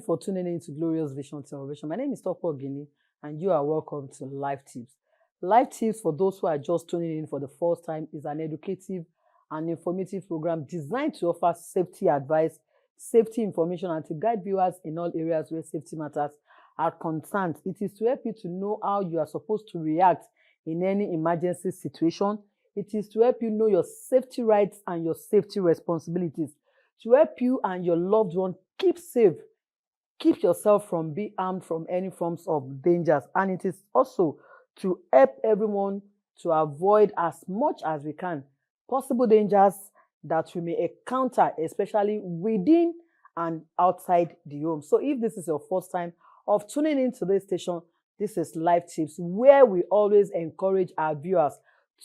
for tuning in to Glorious Vision Television. My name is Tope Oginni, and you are welcome to Life Tips. Life Tips, for those who are just tuning in for the first time, is an educative and informative program designed to offer safety advice, safety information, and to guide viewers in all areas where safety matters are concerned. It is to help you to know how you are supposed to react in any emergency situation. It is to help you know your safety rights and your safety responsibilities, to help you and your loved one keep safe, keep yourself from being harmed from any forms of dangers. And it is also to help everyone to avoid as much as we can possible dangers that we may encounter, especially within and outside the home. So if this is your first time of tuning into this station, this is Life Tips, where we always encourage our viewers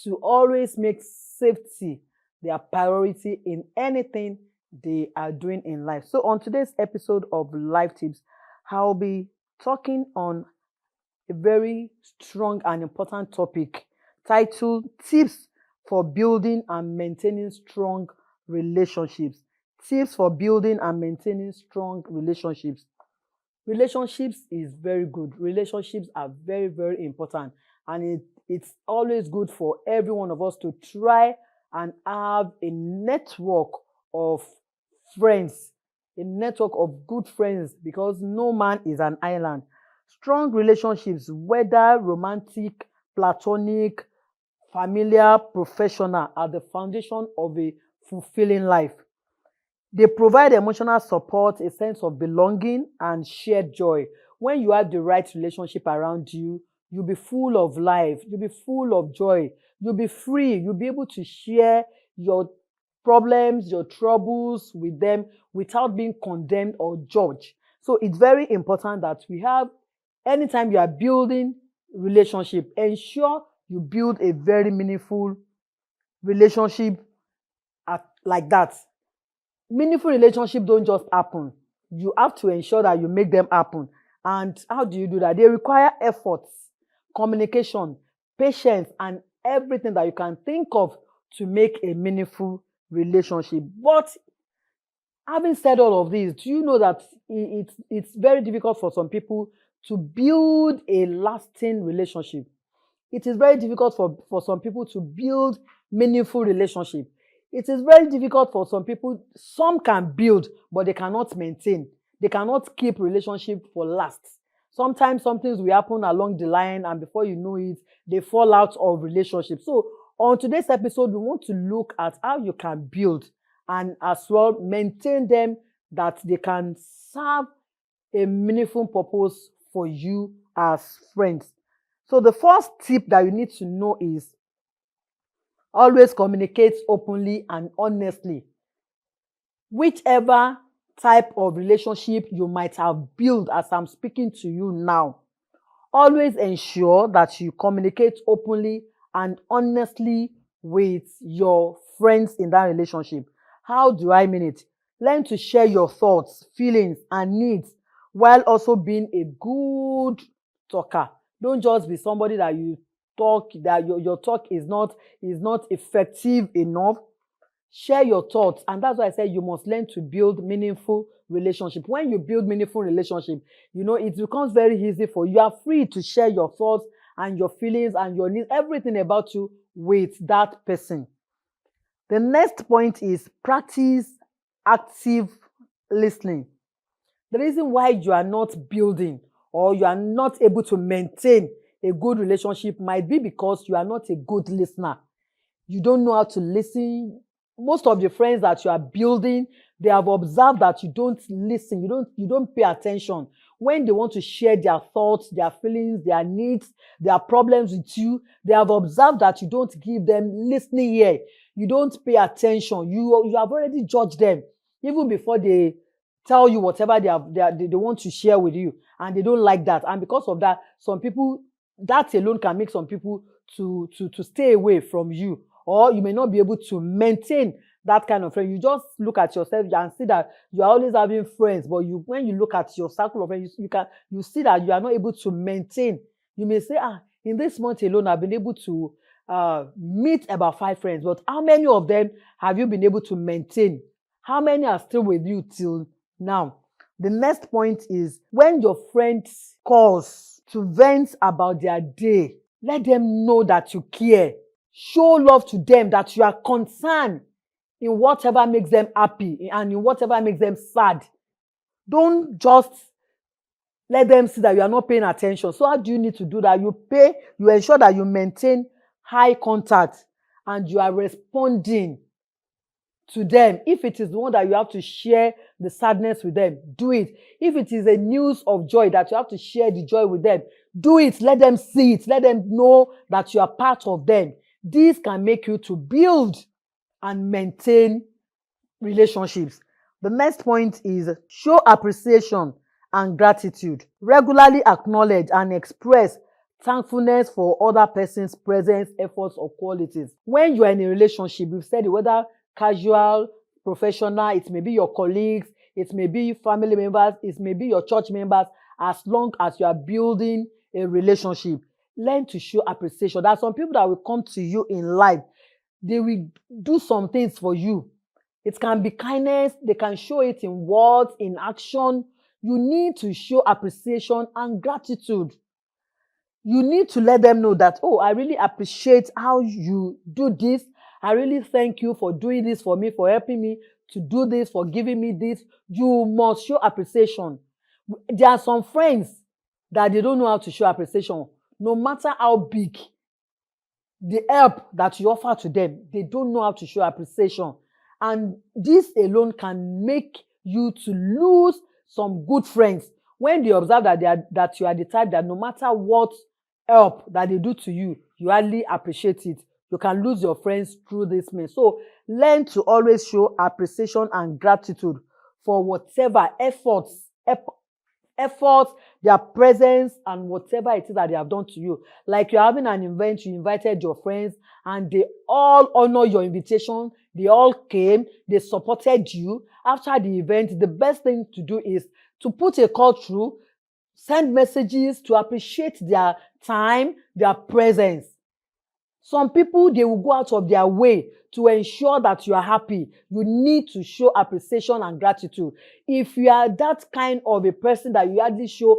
to always make safety their priority in anything they are doing in life. So on today's episode of Life Tips, I'll be talking on a very strong and important topic titled Tips for Building and Maintaining Strong Relationships. Tips for building and maintaining strong relationships. Relationships is very good. Relationships are very, very important. And it's always good for every one of us to try and have a network of friends, a network of good friends, because no man is an island. Strong relationships, whether romantic, platonic, familiar, professional, are the foundation of a fulfilling life. They provide emotional support, a sense of belonging, and shared joy. When you have the right relationship around you, you'll be full of life, you'll be full of joy, you'll be free, you'll be able to share your problems, your troubles with them without being condemned or judged. So it's very important that we have, anytime you are building relationship, ensure you build a very meaningful relationship like that. Meaningful relationships don't just happen. You have to ensure that you make them happen. And how do you do that? They require efforts, communication, patience, and everything that you can think of to make a meaningful relationship. But having said all of this, do you know that it's very difficult for some people to build a lasting relationship? It is very difficult for some people to build meaningful relationship. It is very difficult for some people. Some can build, but they cannot maintain. They cannot keep relationship for last. Sometimes some things will happen along the line, and before you know it, they fall out of relationship. So on today's episode, we want to look at how you can build and as well maintain them, that they can serve a meaningful purpose for you as friends. So the first tip that you need to know is always communicate openly and honestly. Whichever type of relationship you might have built as I'm speaking to you now, always ensure that you communicate openly and honestly with your friends in that relationship. How do I mean it? Learn to share your thoughts, feelings, and needs while also being a good talker. Don't just be somebody that you talk, that your talk is not effective enough. Share your thoughts, and that's why I said you must learn to build meaningful relationship. When you build meaningful relationship, it becomes very easy for you. You are free to share your thoughts and your feelings and your needs, everything about you with that person. The next point is practice active listening. The reason why you are not building or you are not able to maintain a good relationship might be because you are not a good listener. You don't know how to listen. Most of the friends that you are building, they have observed that you don't listen, you don't pay attention. When they want to share their thoughts, their feelings, their needs, their problems with you, they have observed that you don't give them listening ear. You don't pay attention. You have already judged them even before they tell you whatever they want to share with you, and they don't like that. And because of that, some people, that alone can make some people to stay away from you, or you may not be able to maintain that kind of friend. You just look at yourself and see that you are always having friends, but when you look at your circle of friends, you see that you are not able to maintain. You may say, in this month alone, I've been able to meet about 5 friends, but how many of them have you been able to maintain? How many are still with you till now? The next point is when your friend calls to vent about their day, let them know that you care. Show love to them, that you are concerned in whatever makes them happy and in whatever makes them sad. Don't just let them see that you are not paying attention. So how do you need to do that? You ensure that you maintain high contact and you are responding to them. If it is the one that you have to share the sadness with them, do it. If it is a news of joy that you have to share the joy with them, do it. Let them see it. Let them know that you are part of them. This can make you to build and maintain relationships. The next point is show appreciation and gratitude. Regularly acknowledge and express thankfulness for other person's presence, efforts, or qualities. When you are in a relationship, we've said it, whether casual, professional, it may be your colleagues, it may be family members, it may be your church members, as long as you are building a relationship, learn to show appreciation. There are some people that will come to you in life, they will do some things for you. It can be kindness, they can show it in words, in action. You need to show appreciation and gratitude. You need to let them know that, oh, I really appreciate how you do this. I really thank you for doing this for me, for helping me to do this, for giving me this. You must show appreciation. There are some friends that they don't know how to show appreciation. No matter how big the help that you offer to them, they don't know how to show appreciation. And this alone can make you to lose some good friends when they observe that you are the type that no matter what help that they do to you, you hardly appreciate it. You can lose your friends through this means. So learn to always show appreciation and gratitude for whatever efforts, their presence, and whatever it is that they have done to you. Like you're having an event, you invited your friends, and they all honor your invitation. They all came, they supported you. After the event, the best thing to do is to put a call through, send messages to appreciate their time, their presence. Some people, they will go out of their way to ensure that you are happy. You need to show appreciation and gratitude. If you are that kind of a person that you hardly show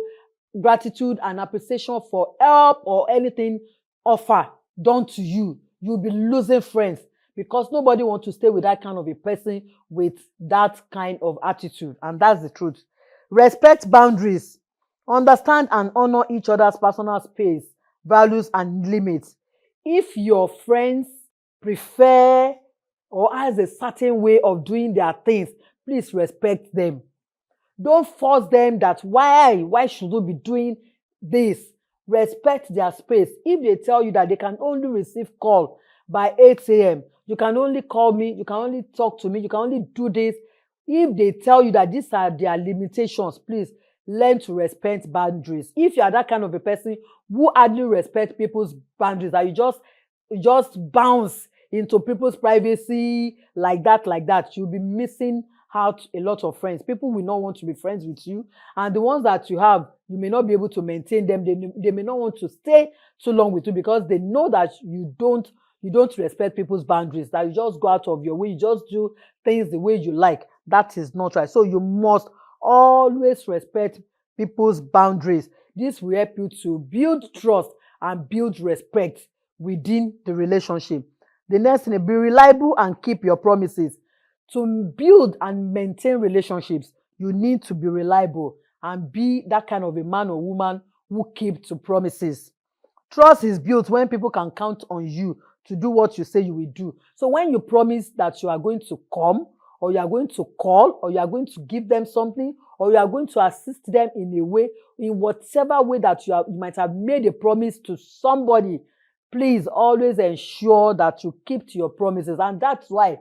gratitude and appreciation for help or anything offer done to you, you'll be losing friends because nobody wants to stay with that kind of a person with that kind of attitude. And that's the truth. Respect boundaries. Understand and honor each other's personal space, values, and limits. If your friends prefer or has a certain way of doing their things, please respect them. Don't force them that why should you be doing this? Respect their space. If they tell you that they can only receive call by 8 a.m., you can only call me, you can only talk to me, you can only do this. If they tell you that these are their limitations, please learn to respect boundaries. If you are that kind of a person who hardly respect people's boundaries, that you just bounce into people's privacy like that, you'll be missing out a lot of friends. People will not want to be friends with you, and the ones that you have, you may not be able to maintain them. They may not want to stay too long with you because they know that you don't respect people's boundaries, that you just go out of your way, you just do things the way you like. That is not right. So you must always respect people's boundaries. This will help you to build trust and build respect within the relationship. The next thing, be reliable and keep your promises. To build and maintain relationships, you need to be reliable and be that kind of a man or woman who keep to promises. Trust is built when people can count on you to do what you say you will do. So when you promise that you are going to come, or you are going to call, or you are going to give them something, or you are going to assist them in a way, in whatever way that you might have made a promise to somebody, please always ensure that you keep to your promises. And that's why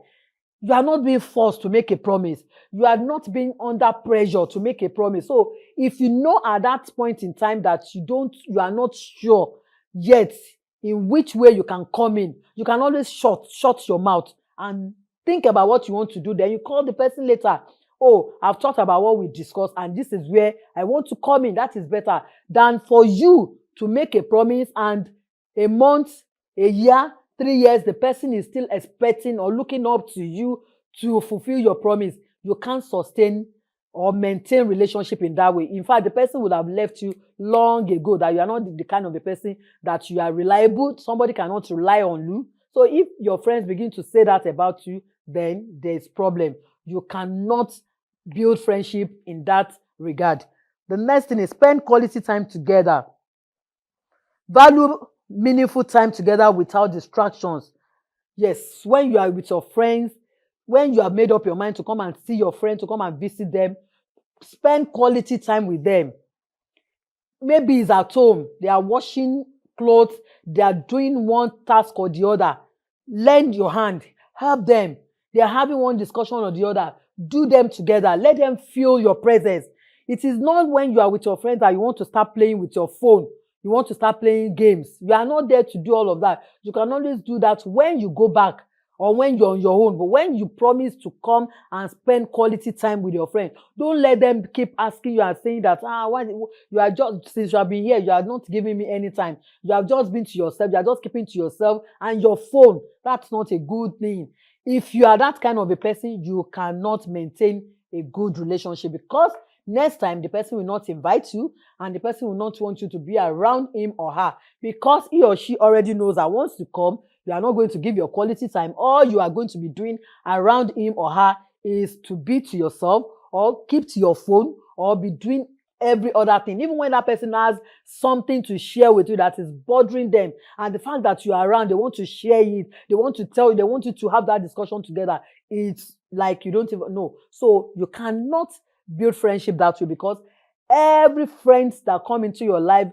you are not being forced to make a promise. You are not being under pressure to make a promise. So if you know at that point in time that you are not sure yet in which way you can come in, you can always shut your mouth and think about what you want to do. Then you call the person later. Oh, I've talked about what we discussed and this is where I want to come in. That is better than for you to make a promise and a month, a year, 3 years, the person is still expecting or looking up to you to fulfill your promise. You can't sustain or maintain relationship in that way. In fact, the person would have left you long ago, that you are not the kind of a person that you are reliable. Somebody cannot rely on you. So if your friends begin to say that about you, then there's problem. You cannot build friendship in that regard. The next thing is spend quality time together. Value meaningful time together without distractions. Yes, when you are with your friends, when you have made up your mind to come and see your friend, to come and visit them, spend quality time with them. Maybe it's at home, they are washing clothes, they are doing one task or the other. Lend your hand, help them. They are having one discussion or the other. Do them together. Let them feel your presence. It is not when you are with your friends that you want to start playing with your phone. You want to start playing games. You are not there to do all of that. You can always do that when you go back or when you're on your own. But when you promise to come and spend quality time with your friend, don't let them keep asking you and saying that, why you are just, since you have been here, you are not giving me any time. You have just been to yourself. You are just keeping to yourself and your phone. That's not a good thing. If you are that kind of a person, you cannot maintain a good relationship, because next time the person will not invite you and the person will not want you to be around him or her, because he or she already knows that once you come, you are not going to give your quality time. All you are going to be doing around him or her is to be to yourself or keep to your phone or be doing every other thing. Even when that person has something to share with you that is bothering them, and the fact that you are around, they want to share it, they want to tell you, they want you to have that discussion together, it's like you don't even know. So you cannot build friendship that way, because every friend that come into your life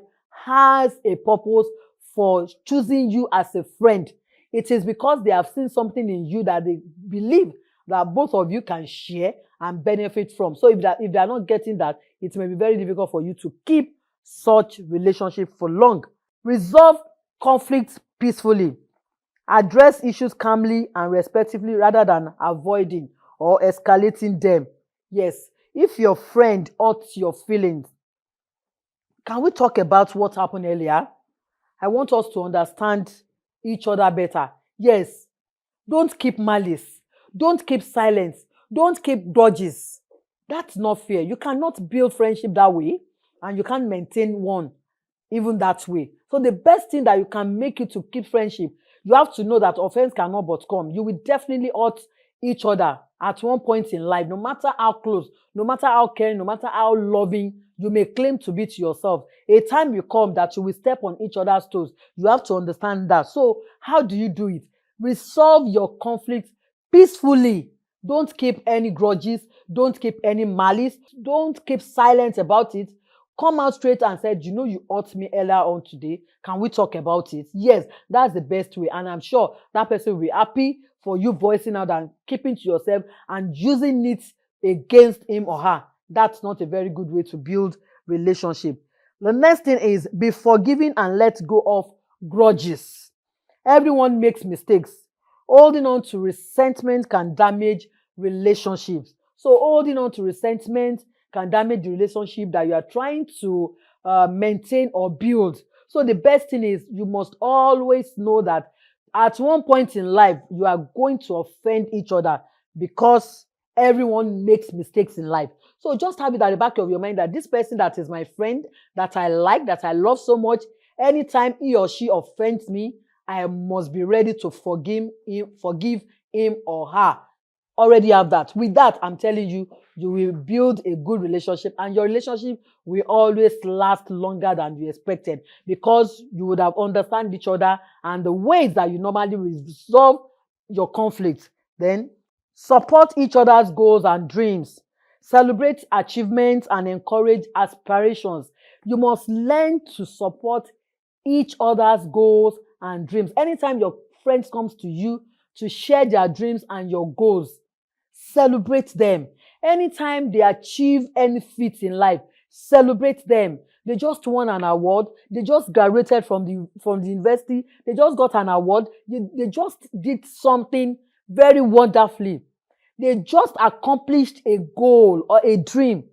has a purpose for choosing you as a friend. It is because they have seen something in you that they believe that both of you can share and benefit from. So if they are not getting that, it may be very difficult for you to keep such relationship for long. Resolve conflicts peacefully. Address issues calmly and respectfully rather than avoiding or escalating them. Yes, if your friend hurts your feelings, can we talk about what happened earlier? I want us to understand each other better. Yes, don't keep malice. Don't keep silence. Don't keep grudges. That's not fair. You cannot build friendship that way, and you can't maintain one even that way. So the best thing that you can make it to keep friendship, you have to know that offense cannot but come. You will definitely hurt each other at one point in life, no matter how close, no matter how caring, no matter how loving you may claim to be to yourself. A time will come that you will step on each other's toes. You have to understand that. So how do you do it? Resolve your conflict peacefully. Don't keep any grudges. Don't keep any malice. Don't keep silent about it. Come out straight and say, you know, you hurt me earlier on today. Can we talk about it? Yes, that's the best way. And I'm sure that person will be happy for you voicing out and keeping to yourself and using it against him or her. That's not a very good way to build relationship. The next thing is be forgiving and let go of grudges. Everyone makes mistakes. Holding on to resentment can damage relationships. So holding on to resentment can damage the relationship that you are trying to maintain or build. So the best thing is you must always know that at one point in life, you are going to offend each other, because everyone makes mistakes in life. So just have it at the back of your mind that this person that is my friend, that I like, that I love so much, anytime he or she offends me, I must be ready to forgive him or her. Already have that. With that, I'm telling you, you will build a good relationship, and your relationship will always last longer than you expected, because you would have understand each other and the ways that you normally resolve your conflicts. Then support each other's goals and dreams. Celebrate achievements and encourage aspirations. You must learn to support each other's goals and dreams. Anytime your friends comes to you to share their dreams and your goals, celebrate them. Anytime they achieve any feat in life, celebrate them. They just won an award. They just graduated from the university. They just got an award. They just did something very wonderfully. They just accomplished a goal or a dream.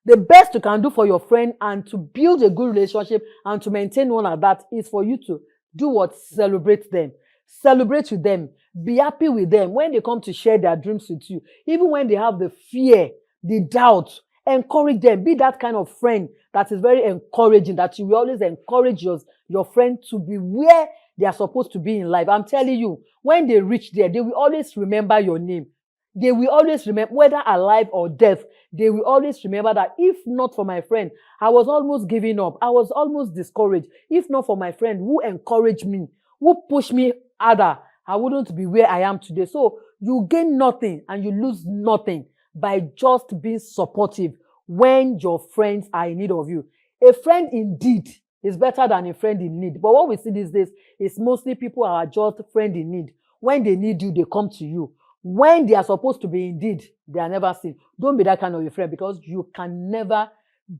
The best you can do for your friend and to build a good relationship and to maintain one of that is for you to do what? Celebrate them. Celebrate with them. Be happy with them when they come to share their dreams with you. Even when they have the fear the doubt. Encourage them. Be that kind of friend that is very encouraging, that you will always encourage your friend to be where they are supposed to be in life. I'm telling you, when they reach there, they will always remember your name. They will always remember, whether alive or death, they will always remember that if not for my friend, I was almost giving up. I was almost discouraged. If not for my friend who encouraged me, who pushed me harder, I wouldn't be where I am today. So you gain nothing and you lose nothing by just being supportive when your friends are in need of you. A friend indeed is better than a friend in need. But what we see these days is mostly people are just friend in need. When they need you, they come to you. When they are supposed to be in need, they are never seen. Don't be that kind of a friend, because you can never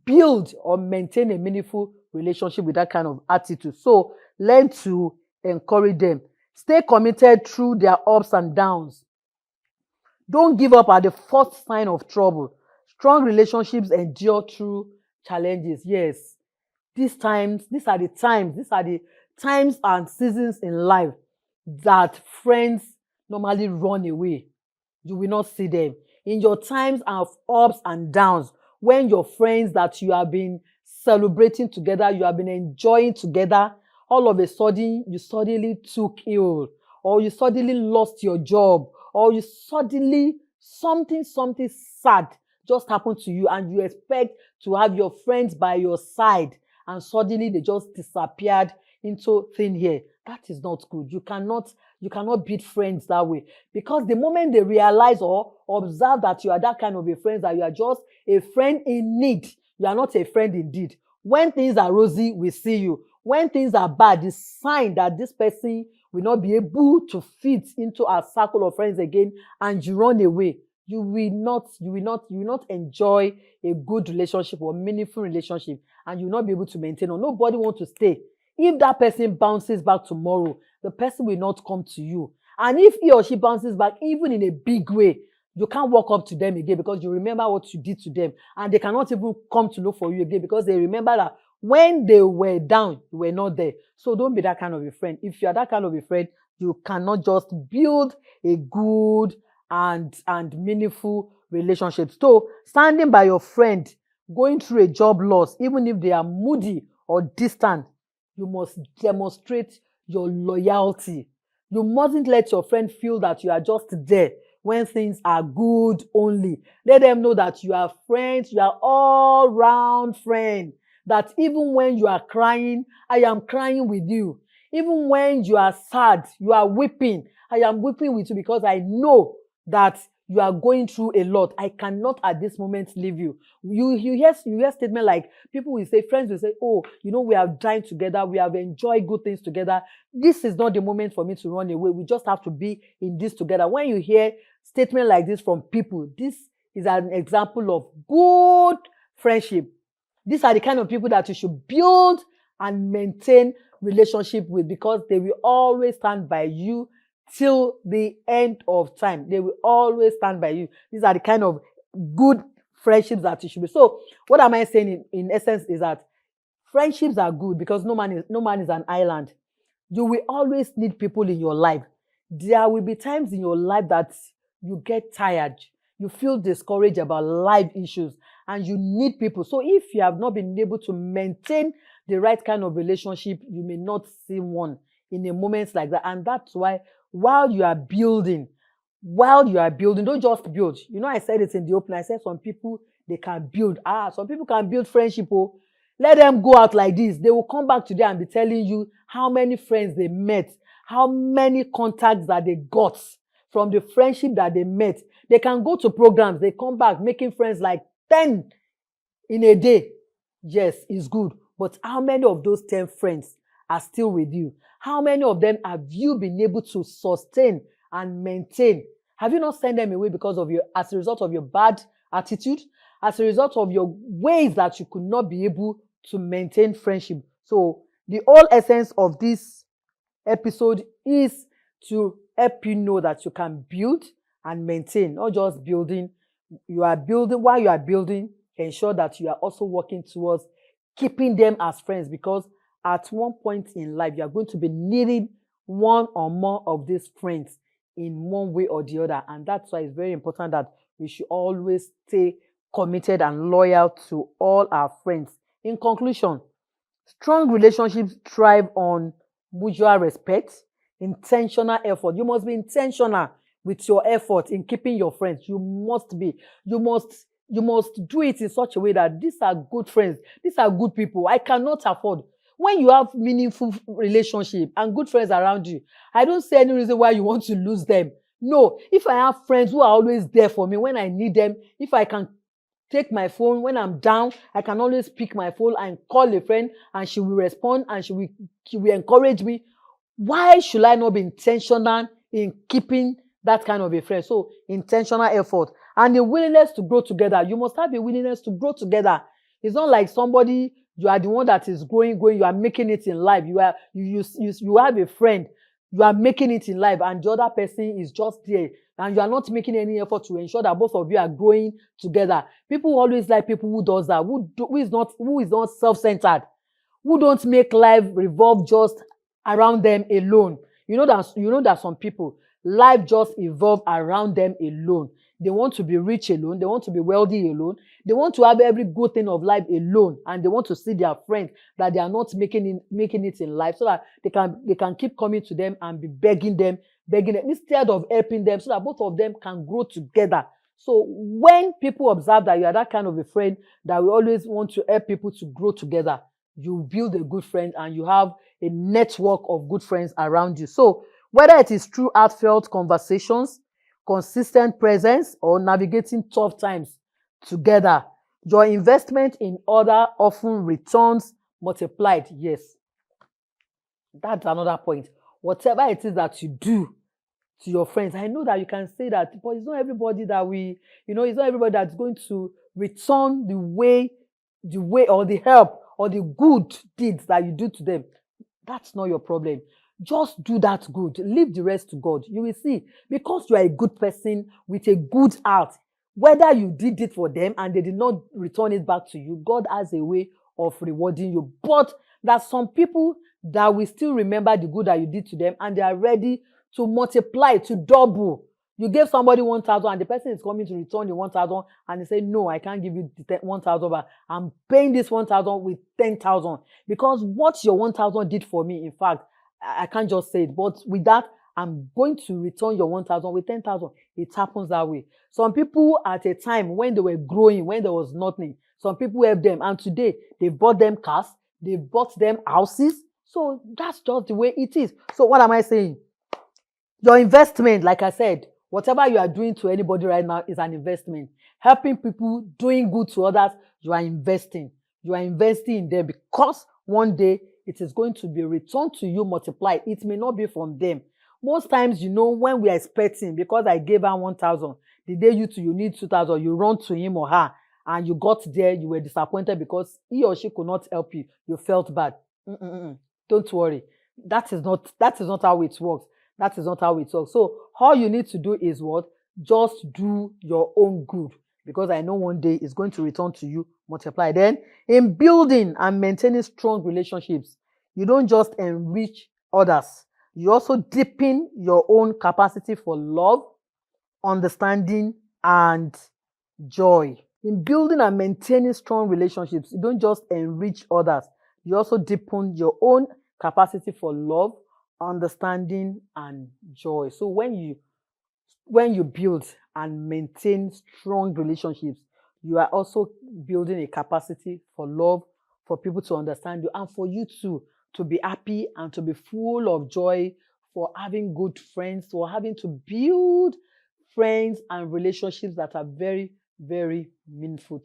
build or maintain a meaningful relationship with that kind of attitude. So learn to encourage them. Stay committed through their ups and downs. Don't give up at the first sign of trouble. Strong relationships endure through challenges. Yes, these are the times and seasons in life that friends normally run away. You will not see them. In your times of ups and downs, when your friends that you have been celebrating together, you have been enjoying together, all of a sudden you suddenly took ill, or you suddenly lost your job, or you suddenly something sad just happened to you, and you expect to have your friends by your side, and suddenly they just disappeared into thin air. That is not good. You cannot beat friends that way, because the moment they realize or observe that you are that kind of a friend, that you are just a friend in need, you are not a friend indeed. When things are rosy, we see you. When things are bad, the sign that this person will not be able to fit into our circle of friends again, and you run away. You will not enjoy a good relationship or meaningful relationship, and you will not be able to maintain, or nobody wants to stay. If that person bounces back tomorrow, the person will not come to you. And if he or she bounces back, even in a big way, you can't walk up to them again, because you remember what you did to them. And they cannot even come to look for you again, because they remember that when they were down, you were not there. So don't be that kind of a friend. If you are that kind of a friend, you cannot just build a good and meaningful relationship. So standing by your friend going through a job loss, even if they are moody or distant, you must demonstrate your loyalty. You mustn't let your friend feel that you are just there when things are good only. Let them know that you are friends, you are all-round friend. That even when you are crying, I am crying with you. Even when you are sad, you are weeping, I am weeping with you, because I know that you are going through a lot. I cannot at this moment leave you. You hear statement like, people will say, friends will say, oh, we have dined together, we have enjoyed good things together. This is not the moment for me to run away. We just have to be in this together. When you hear statement like this from people, this is an example of good friendship. These are the kind of people that you should build and maintain relationship with, because they will always stand by you till the end of time. They will always stand by you. These are the kind of good friendships that you should be. So what am I saying in essence is that friendships are good, because no man is an island. You will always need people in your life. There will be times in your life that you get tired, you feel discouraged about life issues, and you need people. So if you have not been able to maintain the right kind of relationship, you may not see one in a moment like that. And that's why while you are building, don't just build. I said it in the open. I said some people, they can build. Some people can build friendship. Oh, let them go out like this. They will come back today and be telling you how many friends they met, how many contacts that they got from the friendship that they met. They can go to programs. They come back making friends like 10 in a day. Yes, it's good. But how many of those 10 friends are still with you? How many of them have you been able to sustain and maintain? Have you not sent them away as a result of your bad attitude? As a result of your ways that you could not be able to maintain friendship? So the whole essence of this episode is to help you know that you can build and maintain, not just building. While you are building, ensure that you are also working towards keeping them as friends, because at one point in life, you are going to be needing one or more of these friends in one way or the other. And that's why it's very important that we should always stay committed and loyal to all our friends. In conclusion, strong relationships thrive on mutual respect, intentional effort. You must be intentional with your effort in keeping your friends. You must be. You must do it in such a way that these are good friends. These are good people. I cannot afford. When you have meaningful relationship and good friends around you, I don't see any reason why you want to lose them. No, if I have friends who are always there for me when I need them, if I can take my phone when I'm down, I can always pick my phone and call a friend and she will respond and she will encourage me. Why should I not be intentional in keeping that kind of a friend? So intentional effort and the willingness to grow together. You must have a willingness to grow together. It's not like somebody, you are the one that is growing, you are making it in life. You have a friend, you are making it in life, and the other person is just there, and you are not making any effort to ensure that both of you are growing together. People always like people who does that, who is not self-centered, who don't make life revolve just around them alone. You know that some people, life just evolve around them alone. They want to be rich alone. They want to be wealthy alone. They want to have every good thing of life alone, and they want to see their friends that they are not making it in life, so that they can keep coming to them and be begging them instead of helping them, so that both of them can grow together. So when people observe that you are that kind of a friend that will always want to help people to grow together, you build a good friend and you have a network of good friends around you. So whether it is through heartfelt conversations, consistent presence, or navigating tough times together, your investment in other often returns multiplied. Yes, that's another point. Whatever it is that you do to your friends, I know that you can say that, but it's not everybody that it's not everybody that's going to return the way or the help or the good deeds that you do to them. That's not your problem. Just do that good. Leave the rest to God. You will see, because you are a good person with a good heart, whether you did it for them and they did not return it back to you, God has a way of rewarding you. But there's some people that will still remember the good that you did to them, and they are ready to multiply, to double. You gave somebody 1,000 and the person is coming to return the 1,000 and they say, no, I can't give you the 1,000 back. I'm paying this 1,000 with 10,000, because what your 1,000 did for me, in fact, I can't just say it, but with that, I'm going to return your 1,000 with 10,000. It happens that way. Some people at a time when they were growing, when there was nothing, some people helped them, and today they bought them cars, they bought them houses. So that's just the way it is. So what am I saying? Your investment, like I said, whatever you are doing to anybody right now is an investment. Helping people, doing good to others, you are investing. You are investing in them, because one day it is going to be returned to you multiplied. It may not be from them. Most times, when we are expecting, because I gave her 1,000, the day you need 2,000, you run to him or her, and you got there, you were disappointed because he or she could not help you. You felt bad. Don't worry. That is not how it works. That is not how it works. So all you need to do is what? Just do your own good, because I know one day it's going to return to you multiply. Then, in building and maintaining strong relationships, you don't just enrich others, you also deepen your own capacity for love, understanding, and joy. In building and maintaining strong relationships, you don't just enrich others, you also deepen your own capacity for love, understanding, and joy. So when you build and maintain strong relationships, you are also building a capacity for love, for people to understand you, and for you to be happy and to be full of joy, for having good friends, for having to build friends and relationships that are very, very meaningful.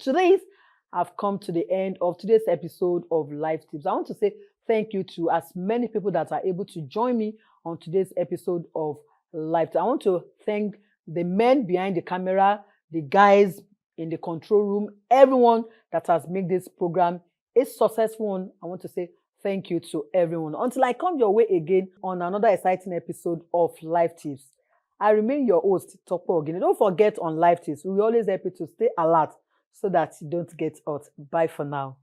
I've come to the end of today's episode of Life Tips. I want to say thank you to as many people that are able to join me on today's episode of Life Tips. I want to thank the men behind the camera, the guys in the control room, everyone that has made this program a successful one. I want to say thank you to everyone. Until I come your way again on another exciting episode of Life Tips, I remain your host, Tope Oginni. Don't forget, on Life Tips, we always help you to stay alert so that you don't get hurt. Bye for now.